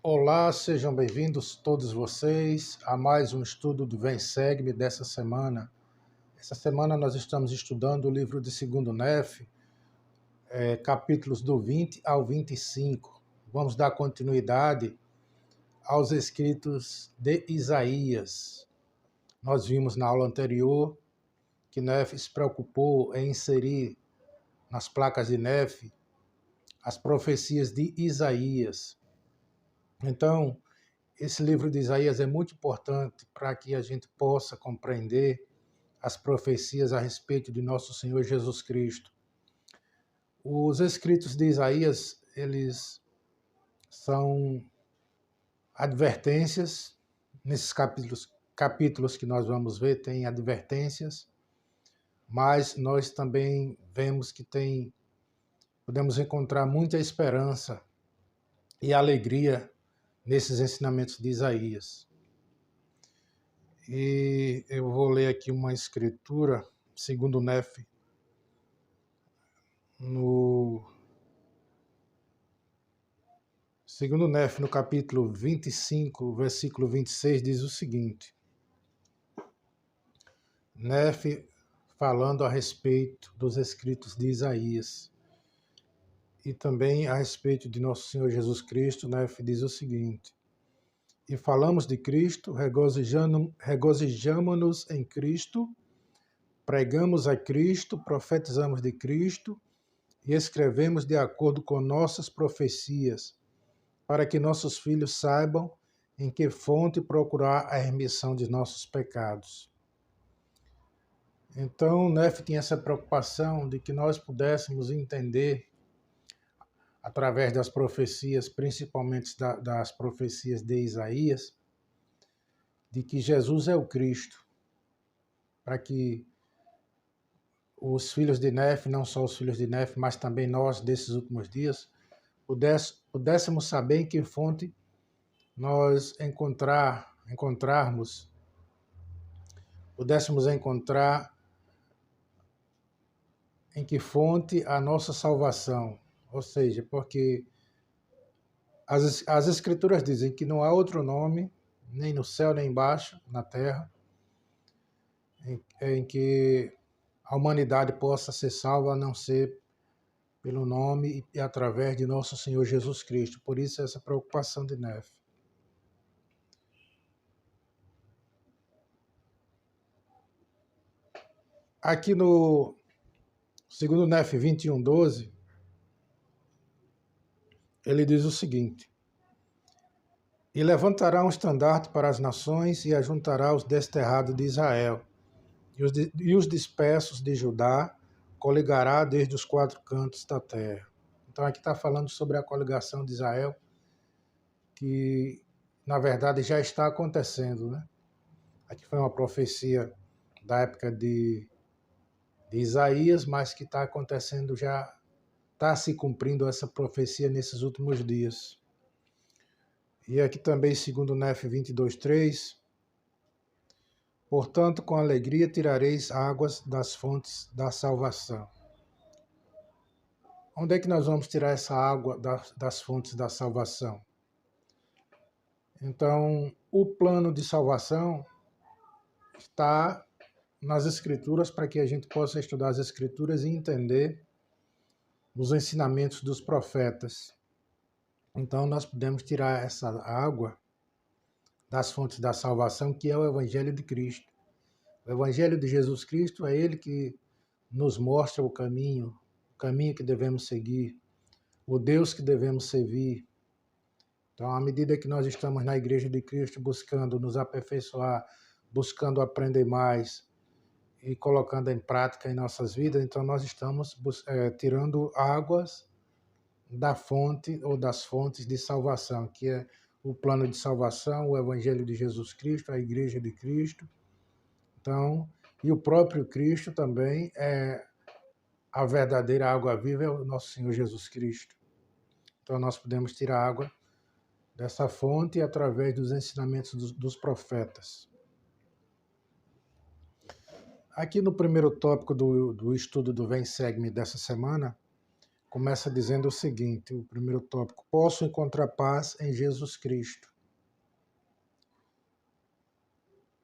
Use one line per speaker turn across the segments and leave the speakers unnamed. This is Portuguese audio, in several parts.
Olá, sejam bem-vindos todos vocês a mais um estudo do Vem Segue-me dessa semana. Essa semana nós estamos estudando o livro de 2º Nef, capítulos do 20 ao 25. Vamos dar continuidade aos escritos de Isaías. Nós vimos na aula anterior que Nef se preocupou em inserir nas placas de Nef as profecias de Isaías. Então, esse livro de Isaías é muito importante para que a gente possa compreender as profecias a respeito de nosso Senhor Jesus Cristo. Os escritos de Isaías, eles são advertências. Nesses capítulos que nós vamos ver, tem advertências, mas nós também vemos que podemos encontrar muita esperança e alegria nesses ensinamentos de Isaías. E eu vou ler aqui uma escritura, 2º Nef, no 2º Nef, no capítulo 25, versículo 26, diz o seguinte: Nef falando a respeito dos escritos de Isaías e também a respeito de nosso Senhor Jesus Cristo. Nef diz o seguinte: E falamos de Cristo, regozijamo-nos em Cristo, pregamos a Cristo, profetizamos de Cristo e escrevemos de acordo com nossas profecias, para que nossos filhos saibam em que fonte procurar a remissão de nossos pecados. Então, Nef tinha essa preocupação de que nós pudéssemos entender, através das profecias, principalmente das profecias de Isaías, de que Jesus é o Cristo, para que os filhos de Nef, não só os filhos de Nef, mas também nós desses últimos dias, pudéssemos saber em que fonte nós pudéssemos encontrar em que fonte a nossa salvação. Ou seja, porque as Escrituras dizem que não há outro nome, nem no céu nem embaixo, na terra, em que a humanidade possa ser salva a não ser pelo nome e através de nosso Senhor Jesus Cristo. Por isso essa preocupação de Nef. Aqui no 2º Nef 21:12, ele diz o seguinte: E levantará um estandarte para as nações e ajuntará os desterrados de Israel, e os dispersos de Judá coligará desde os 4 cantos da terra. Então aqui está falando sobre a coligação de Israel, que na verdade já está acontecendo, né? Aqui foi uma profecia da época de Isaías, mas que está acontecendo já, está se cumprindo essa profecia nesses últimos dias. E aqui também, 2º Nef 22:3, portanto, com alegria tirareis águas das fontes da salvação. Onde é que nós vamos tirar essa água das fontes da salvação? Então, o plano de salvação está nas Escrituras, para que a gente possa estudar as Escrituras e entender os ensinamentos dos profetas. Então, nós podemos tirar essa água das fontes da salvação, que é o Evangelho de Cristo. O Evangelho de Jesus Cristo é ele que nos mostra o caminho que devemos seguir, o Deus que devemos servir. Então, à medida que nós estamos na Igreja de Cristo buscando nos aperfeiçoar, buscando aprender mais e colocando em prática em nossas vidas, então nós estamos tirando águas da fonte ou das fontes de salvação, que é o plano de salvação, o Evangelho de Jesus Cristo, a Igreja de Cristo. Então, e o próprio Cristo também é a verdadeira água viva, é o nosso Senhor Jesus Cristo. Então, nós podemos tirar água dessa fonte através dos ensinamentos dos profetas. Aqui no primeiro tópico do estudo do Vem Segue-me dessa semana, começa dizendo o seguinte, o primeiro tópico: posso encontrar paz em Jesus Cristo.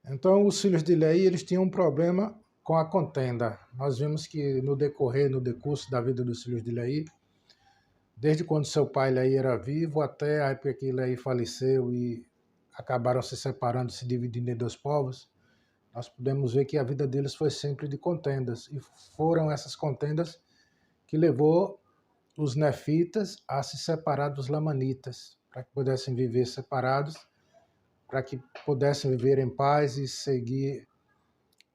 Então, os filhos de Leí, eles tinham um problema com a contenda. Nós vimos que no decurso da vida dos filhos de Leí, desde quando seu pai Leí era vivo até a época que Leí faleceu e acabaram se separando, se dividindo em dois povos, nós podemos ver que a vida deles foi sempre de contendas. E foram essas contendas que levou os nefitas a se separar dos lamanitas, para que pudessem viver separados, para que pudessem viver em paz e seguir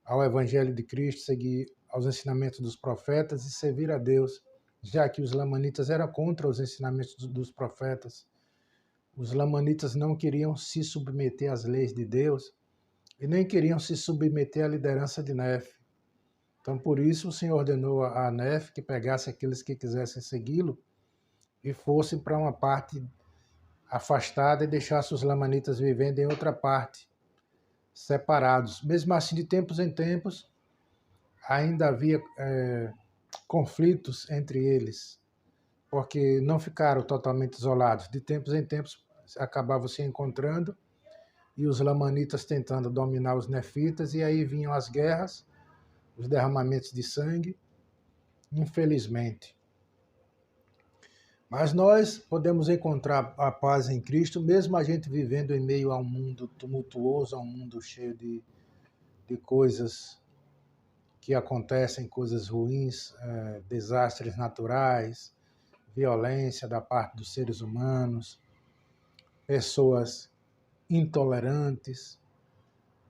ao Evangelho de Cristo, seguir aos ensinamentos dos profetas e servir a Deus, já que os lamanitas eram contra os ensinamentos dos profetas. Os lamanitas não queriam se submeter às leis de Deus e nem queriam se submeter à liderança de Nefe. Então, por isso, o Senhor ordenou a Nefe que pegasse aqueles que quisessem segui-lo e fossem para uma parte afastada e deixasse os lamanitas vivendo em outra parte, separados. Mesmo assim, de tempos em tempos, ainda havia conflitos entre eles, porque não ficaram totalmente isolados. De tempos em tempos, acabavam se encontrando e os lamanitas tentando dominar os nefitas, e aí vinham as guerras, os derramamentos de sangue, infelizmente. Mas nós podemos encontrar a paz em Cristo, mesmo a gente vivendo em meio a um mundo tumultuoso, a um mundo cheio de coisas que acontecem, coisas ruins, desastres naturais, violência da parte dos seres humanos, pessoas intolerantes,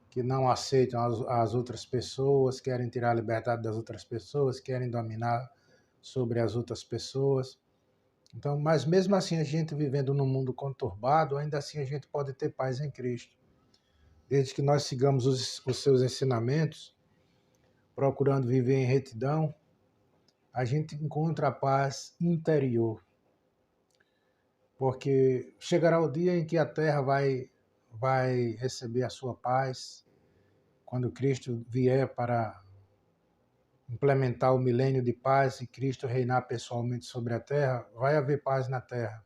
que não aceitam as outras pessoas, querem tirar a liberdade das outras pessoas, querem dominar sobre as outras pessoas. Então, mas mesmo assim, a gente vivendo num mundo conturbado, ainda assim a gente pode ter paz em Cristo. Desde que nós sigamos os seus ensinamentos, procurando viver em retidão, a gente encontra a paz interior. Porque chegará o dia em que a terra vai receber a sua paz, quando Cristo vier para implementar o milênio de paz e Cristo reinar pessoalmente sobre a terra, vai haver paz na terra.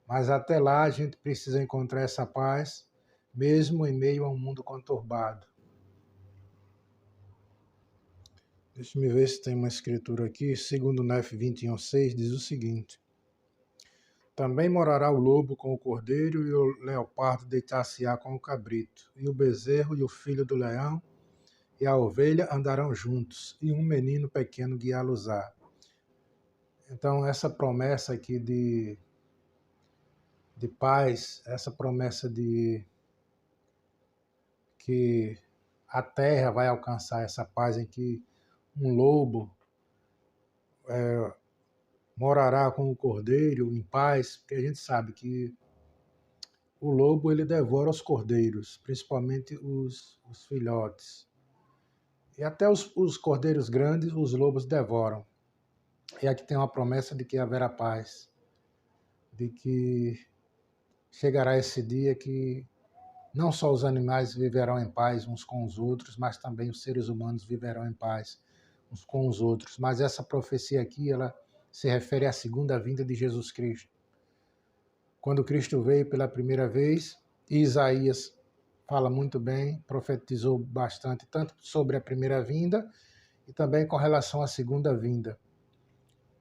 Mas até lá a gente precisa encontrar essa paz, mesmo em meio a um mundo conturbado. Deixa eu ver se tem uma escritura aqui. Segundo Nef 21:6 diz o seguinte: também morará o lobo com o cordeiro, e o leopardo deitar-se-á com o cabrito, e o bezerro e o filho do leão e a ovelha andarão juntos, e um menino pequeno guiá-los-á. Então, essa promessa aqui de paz, essa promessa de que a terra vai alcançar essa paz em que um lobo morará com o cordeiro em paz, porque a gente sabe que o lobo ele devora os cordeiros, principalmente os filhotes. E até os cordeiros grandes, os lobos devoram. E aqui tem uma promessa de que haverá paz, de que chegará esse dia que não só os animais viverão em paz uns com os outros, mas também os seres humanos viverão em paz uns com os outros. Mas essa profecia aqui, ela se refere à segunda vinda de Jesus Cristo. Quando Cristo veio pela primeira vez, Isaías fala muito bem, profetizou bastante, tanto sobre a primeira vinda e também com relação à segunda vinda.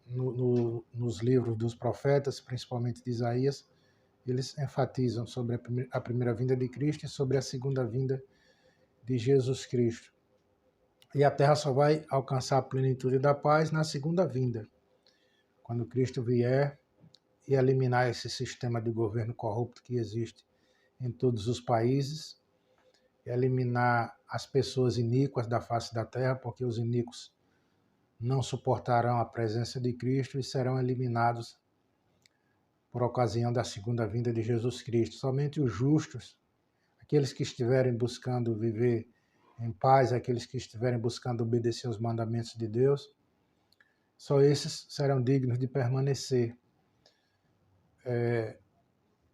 Nos livros dos profetas, principalmente de Isaías, eles enfatizam sobre a primeira vinda de Cristo e sobre a segunda vinda de Jesus Cristo. E a terra só vai alcançar a plenitude da paz na segunda vinda, quando Cristo vier e eliminar esse sistema de governo corrupto que existe em todos os países, eliminar as pessoas iníquas da face da terra, porque os iníquos não suportarão a presença de Cristo e serão eliminados por ocasião da segunda vinda de Jesus Cristo. Somente os justos, aqueles que estiverem buscando viver em paz, aqueles que estiverem buscando obedecer aos mandamentos de Deus, só esses serão dignos de permanecer.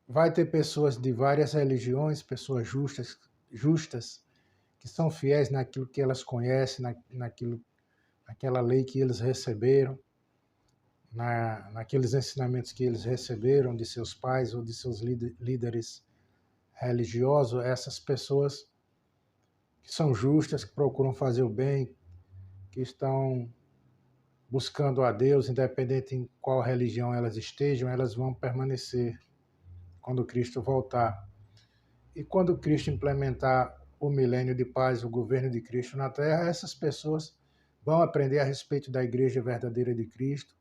Vai ter pessoas de várias religiões, pessoas justas, que são fiéis naquilo que elas conhecem, naquela lei que eles receberam. naqueles ensinamentos que eles receberam de seus pais ou de seus líderes religiosos, essas pessoas que são justas, que procuram fazer o bem, que estão buscando a Deus, independente em qual religião elas estejam, elas vão permanecer quando Cristo voltar. E quando Cristo implementar o milênio de paz, o governo de Cristo na Terra, essas pessoas vão aprender a respeito da Igreja verdadeira de Cristo,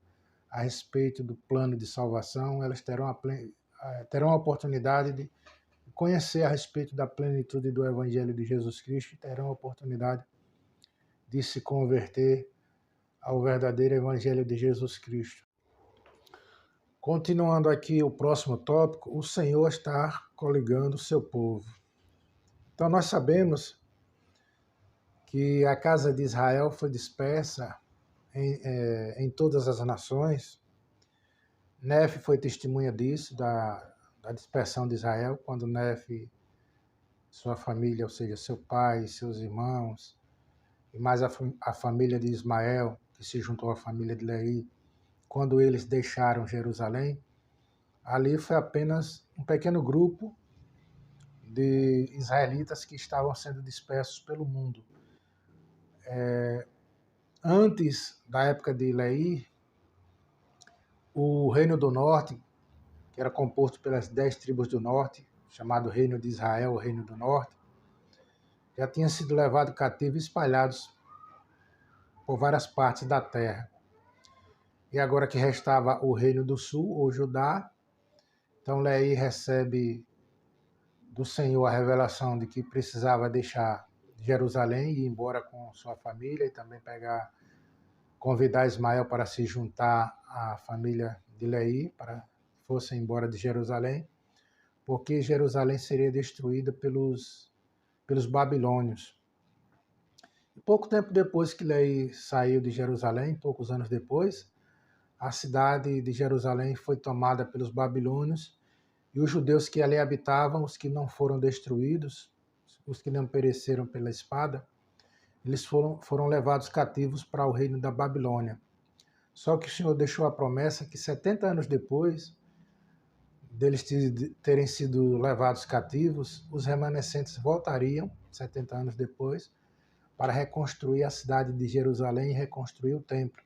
a respeito do plano de salvação, elas terão a oportunidade de conhecer a respeito da plenitude do Evangelho de Jesus Cristo e terão a oportunidade de se converter ao verdadeiro Evangelho de Jesus Cristo. Continuando aqui o próximo tópico, o Senhor está coligando o seu povo. Então nós sabemos que a casa de Israel foi dispersa em todas as nações. Nefe foi testemunha disso, da dispersão de Israel, quando Nefe, sua família, ou seja, seu pai, seus irmãos, e mais a família de Ismael, que se juntou à família de Leí, quando eles deixaram Jerusalém, ali foi apenas um pequeno grupo de israelitas que estavam sendo dispersos pelo mundo. Antes da época de Leí, o Reino do Norte, que era composto pelas 10 tribos do Norte, chamado Reino de Israel, o Reino do Norte, já tinha sido levado cativo e espalhados por várias partes da terra. E agora que restava o Reino do Sul, ou Judá, então Leí recebe do Senhor a revelação de que precisava deixar Jerusalém e ir embora com sua família e também convidar Ismael para se juntar à família de Leí, para que fossem embora de Jerusalém, porque Jerusalém seria destruída pelos babilônios. E pouco tempo depois que Leí saiu de Jerusalém, poucos anos depois, a cidade de Jerusalém foi tomada pelos babilônios e os judeus que ali habitavam, os que não foram destruídos, os que não pereceram pela espada, eles foram levados cativos para o reino da Babilônia. Só que o Senhor deixou a promessa que 70 anos depois deles terem sido levados cativos, os remanescentes voltariam, 70 anos depois, para reconstruir a cidade de Jerusalém e reconstruir o templo.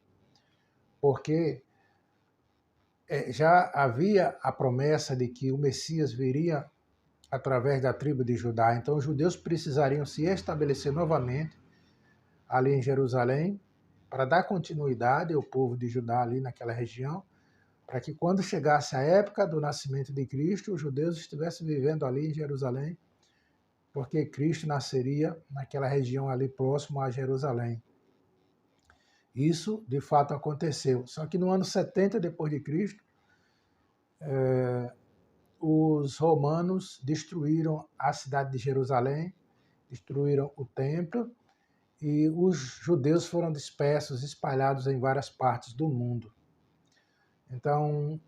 Porque já havia a promessa de que o Messias viria através da tribo de Judá. Então os judeus precisariam se estabelecer novamente ali em Jerusalém para dar continuidade ao povo de Judá ali naquela região, para que quando chegasse a época do nascimento de Cristo, os judeus estivessem vivendo ali em Jerusalém, porque Cristo nasceria naquela região ali próximo a Jerusalém. Isso, de fato, aconteceu. Só que no ano 70 depois de Cristo, os romanos destruíram a cidade de Jerusalém, destruíram o templo, e os judeus foram dispersos, espalhados em várias partes do mundo. Então,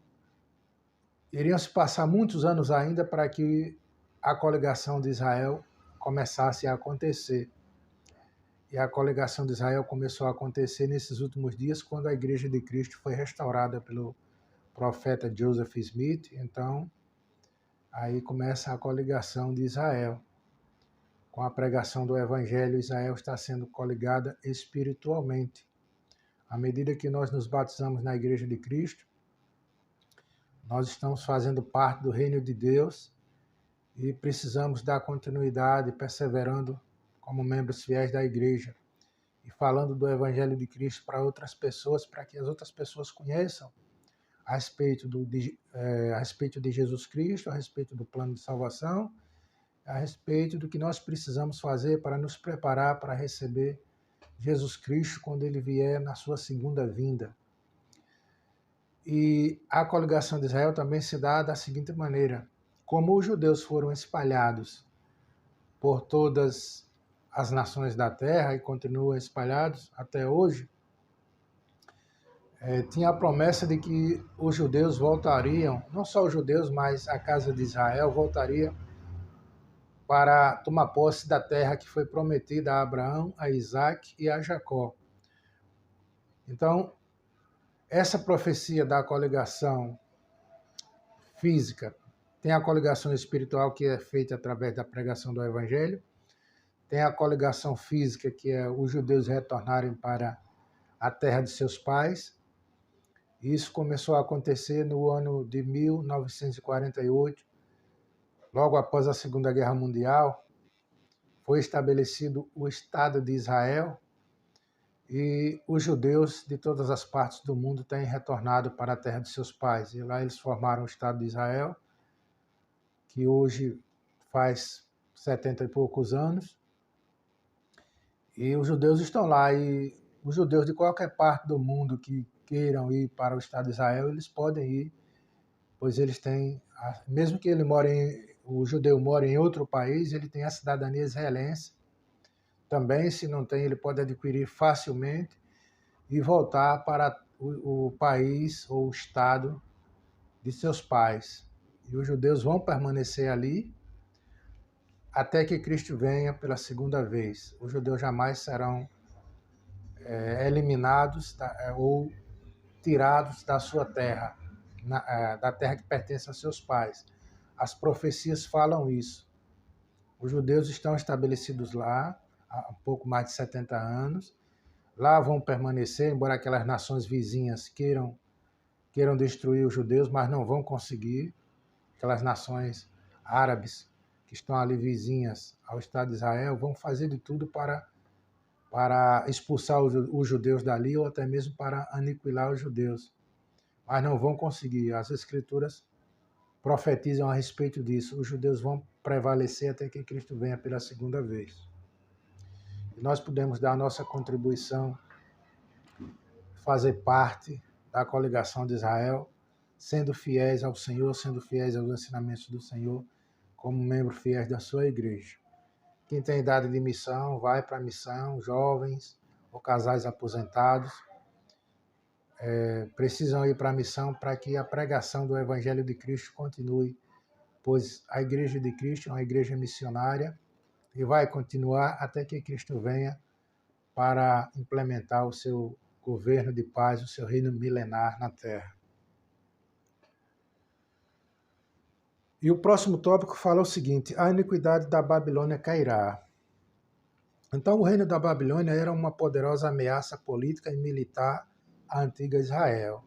iriam se passar muitos anos ainda para que a coligação de Israel começasse a acontecer. E a coligação de Israel começou a acontecer nesses últimos dias, quando a Igreja de Cristo foi restaurada pelo profeta Joseph Smith. Então, aí começa a coligação de Israel. Com a pregação do Evangelho, Israel está sendo coligada espiritualmente. À medida que nós nos batizamos na Igreja de Cristo, nós estamos fazendo parte do reino de Deus e precisamos dar continuidade, perseverando como membros fiéis da igreja e falando do Evangelho de Cristo para outras pessoas, para que as outras pessoas conheçam a respeito de Jesus Cristo, a respeito do plano de salvação, a respeito do que nós precisamos fazer para nos preparar para receber Jesus Cristo quando ele vier na sua segunda vinda. E a coligação de Israel também se dá da seguinte maneira: como os judeus foram espalhados por todas as nações da terra e continuam espalhados até hoje, tinha a promessa de que os judeus voltariam, não só os judeus, mas a casa de Israel voltaria para tomar posse da terra que foi prometida a Abraão, a Isaac e a Jacó. Então, Essa profecia da coligação física tem a coligação espiritual, que é feita através da pregação do Evangelho, tem a coligação física, que é os judeus retornarem para a terra de seus pais. Isso começou a acontecer no ano de 1948, logo após a Segunda Guerra Mundial. Foi estabelecido o Estado de Israel e os judeus de todas as partes do mundo têm retornado para a terra de seus pais. E lá eles formaram o Estado de Israel, que hoje faz 70 e poucos anos. E os judeus estão lá, e os judeus de qualquer parte do mundo que queiram ir para o Estado de Israel, eles podem ir, pois eles têm, mesmo que o judeu more em outro país, ele tem a cidadania israelense. Também, se não tem, ele pode adquirir facilmente e voltar para o país ou o estado de seus pais. E os judeus vão permanecer ali até que Cristo venha pela segunda vez. Os judeus jamais serão eliminados ou tirados da sua terra, da terra que pertence a seus pais. As profecias falam isso. Os judeus estão estabelecidos lá há um pouco mais de 70 anos. Lá vão permanecer, embora aquelas nações vizinhas queiram destruir os judeus, mas não vão conseguir. Aquelas nações árabes que estão ali vizinhas ao Estado de Israel vão fazer de tudo para expulsar os judeus dali, ou até mesmo para aniquilar os judeus. Mas não vão conseguir. As Escrituras profetizam a respeito disso. Os judeus vão prevalecer até que Cristo venha pela segunda vez. E nós podemos dar a nossa contribuição, fazer parte da coligação de Israel, sendo fiéis ao Senhor, sendo fiéis aos ensinamentos do Senhor, como membro fiéis da sua igreja. Quem tem idade de missão, vai para a missão, jovens ou casais aposentados, precisam ir para a missão para que a pregação do Evangelho de Cristo continue, pois a Igreja de Cristo é uma igreja missionária e vai continuar até que Cristo venha para implementar o seu governo de paz, o seu reino milenar na terra. E o próximo tópico fala o seguinte: a iniquidade da Babilônia cairá. Então, o reino da Babilônia era uma poderosa ameaça política e militar à antiga Israel.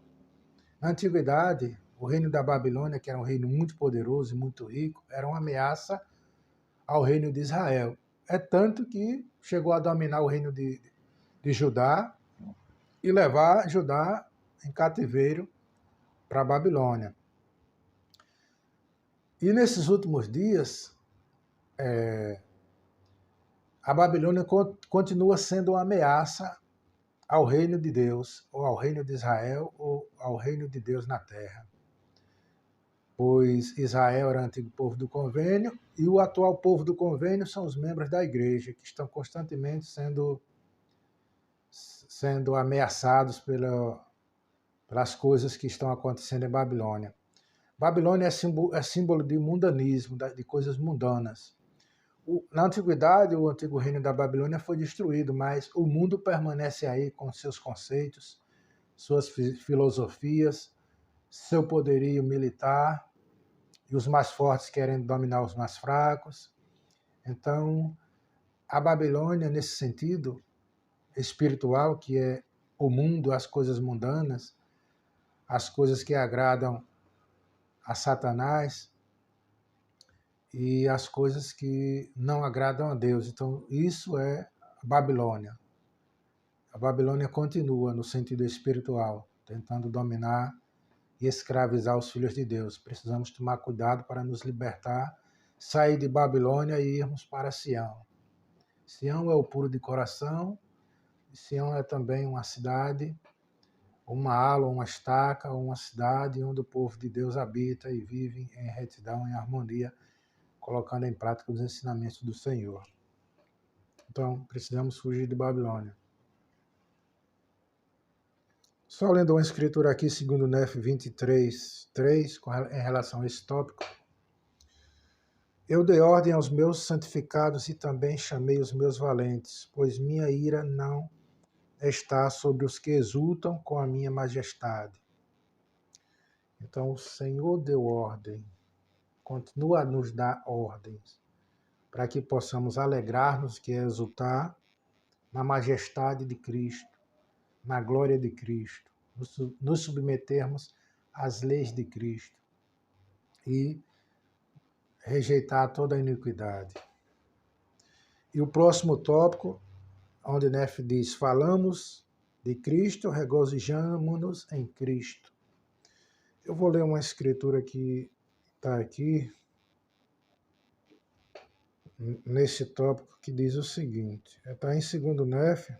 Na antiguidade, o reino da Babilônia, que era um reino muito poderoso e muito rico, era uma ameaça ao reino de Israel. É tanto que chegou a dominar o reino de Judá e levar Judá em cativeiro para a Babilônia. E nesses últimos dias, a Babilônia continua sendo uma ameaça ao reino de Deus, ou ao reino de Israel, ou ao reino de Deus na terra. Pois Israel era o antigo povo do convênio, e o atual povo do convênio são os membros da igreja, que estão constantemente sendo ameaçados pelas coisas que estão acontecendo em Babilônia. Babilônia é símbolo de mundanismo, de coisas mundanas. Na antiguidade, o antigo reino da Babilônia foi destruído, mas o mundo permanece aí com seus conceitos, suas filosofias, seu poderio militar, e os mais fortes querem dominar os mais fracos. Então, a Babilônia, nesse sentido espiritual, que é o mundo, as coisas mundanas, as coisas que agradam a Satanás e as coisas que não agradam a Deus. Então, isso é a Babilônia. A Babilônia continua no sentido espiritual, tentando dominar e escravizar os filhos de Deus. Precisamos tomar cuidado para nos libertar, sair de Babilônia e irmos para Sião. Sião é o puro de coração, Sião é também uma cidade, uma ala, uma estaca, uma cidade onde o povo de Deus habita e vive em retidão, em harmonia, colocando em prática os ensinamentos do Senhor. Então, precisamos fugir de Babilônia. Só lendo uma escritura aqui, segundo Nef 23:3, em relação a esse tópico. Eu dei ordem aos meus santificados e também chamei os meus valentes, pois minha ira não está sobre os que exultam com a minha majestade. Então, o Senhor deu ordem, continua a nos dar ordens, para que possamos alegrar-nos, que é exultar na majestade de Cristo, na glória de Cristo, nos submetermos às leis de Cristo e rejeitar toda a iniquidade. E o próximo tópico, onde Nefe diz, falamos de Cristo, regozijamo-nos em Cristo. Eu vou ler uma escritura que está aqui, nesse tópico, que diz o seguinte, está em 2 Nefe,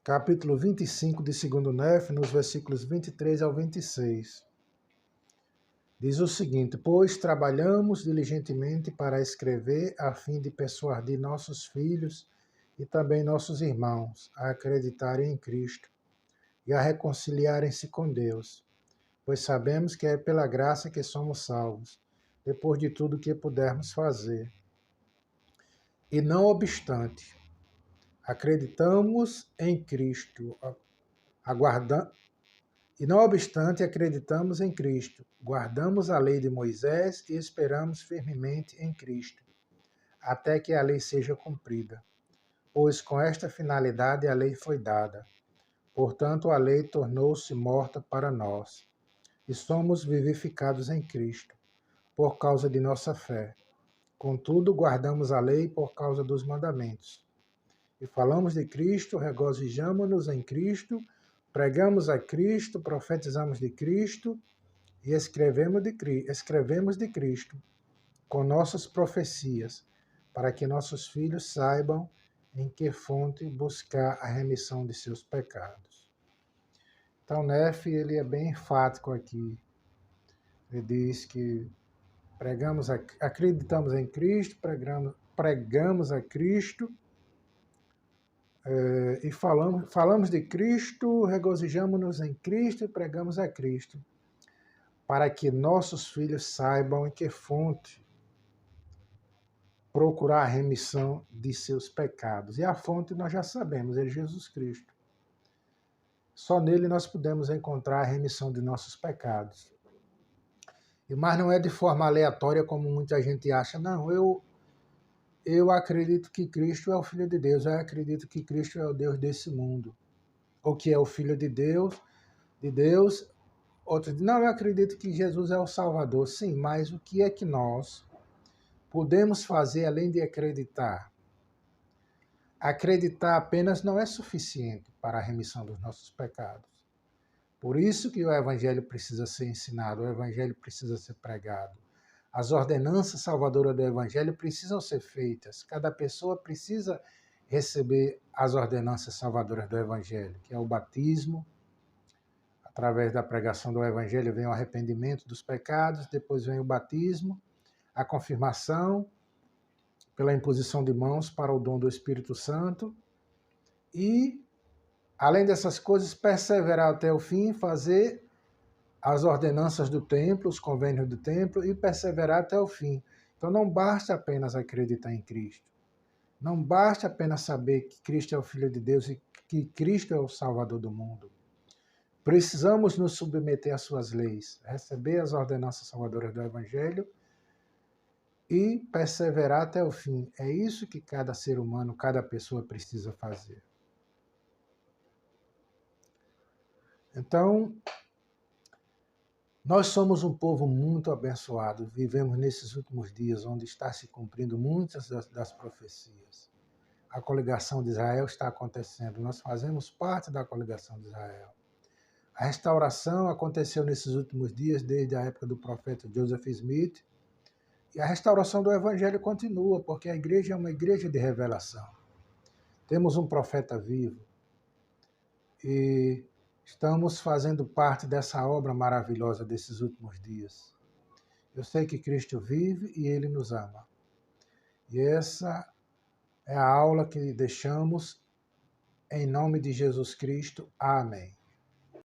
capítulo 25 de 2 Nefe, nos versículos 23 ao 26. Diz o seguinte, pois trabalhamos diligentemente para escrever a fim de persuadir nossos filhos e também nossos irmãos a acreditarem em Cristo e a reconciliarem-se com Deus, pois sabemos que é pela graça que somos salvos, depois de tudo que pudermos fazer. E não obstante, acreditamos em Cristo, acreditamos em Cristo, guardamos a lei de Moisés e esperamos firmemente em Cristo, até que a lei seja cumprida. Pois com esta finalidade a lei foi dada. Portanto, a lei tornou-se morta para nós, e somos vivificados em Cristo, por causa de nossa fé. Contudo, guardamos a lei por causa dos mandamentos. E falamos de Cristo, regozijamo-nos em Cristo, pregamos a Cristo, profetizamos de Cristo e escrevemos de Cristo com nossas profecias, para que nossos filhos saibam em que fonte buscar a remissão de seus pecados. Então, Nefe, ele é bem enfático aqui. Ele diz que acreditamos em Cristo, pregamos a Cristo, e falamos de Cristo, regozijamo-nos em Cristo e pregamos a Cristo, para que nossos filhos saibam em que fonte procurar a remissão de seus pecados. E a fonte nós já sabemos, é Jesus Cristo. Só nele nós podemos encontrar a remissão de nossos pecados. Mas não é de forma aleatória, como muita gente acha. Não, eu acredito que Cristo é o Filho de Deus, eu acredito que Cristo é o Deus desse mundo, ou que é o Filho de Deus, outros dizem, não, eu acredito que Jesus é o Salvador. Sim, mas o que é que nós podemos fazer além de acreditar? Acreditar apenas não é suficiente para a remissão dos nossos pecados. Por isso que o Evangelho precisa ser ensinado, o Evangelho precisa ser pregado. As ordenanças salvadoras do Evangelho precisam ser feitas. Cada pessoa precisa receber as ordenanças salvadoras do Evangelho, que é o batismo. Através da pregação do Evangelho vem o arrependimento dos pecados, depois vem o batismo, a confirmação, pela imposição de mãos para o dom do Espírito Santo. E, além dessas coisas, perseverar até o fim, fazer as ordenanças do templo, os convênios do templo e perseverar até o fim. Então não basta apenas acreditar em Cristo. Não basta apenas saber que Cristo é o Filho de Deus e que Cristo é o Salvador do mundo. Precisamos nos submeter às suas leis, receber as ordenanças salvadoras do Evangelho e perseverar até o fim. É isso que cada ser humano, cada pessoa precisa fazer. Então, nós somos um povo muito abençoado, vivemos nesses últimos dias onde está se cumprindo muitas das profecias. A coligação de Israel está acontecendo, nós fazemos parte da coligação de Israel. A restauração aconteceu nesses últimos dias, desde a época do profeta Joseph Smith, e a restauração do Evangelho continua, porque a igreja é uma igreja de revelação. Temos um profeta vivo e estamos fazendo parte dessa obra maravilhosa desses últimos dias. Eu sei que Cristo vive e Ele nos ama. E essa é a aula que deixamos em nome de Jesus Cristo. Amém.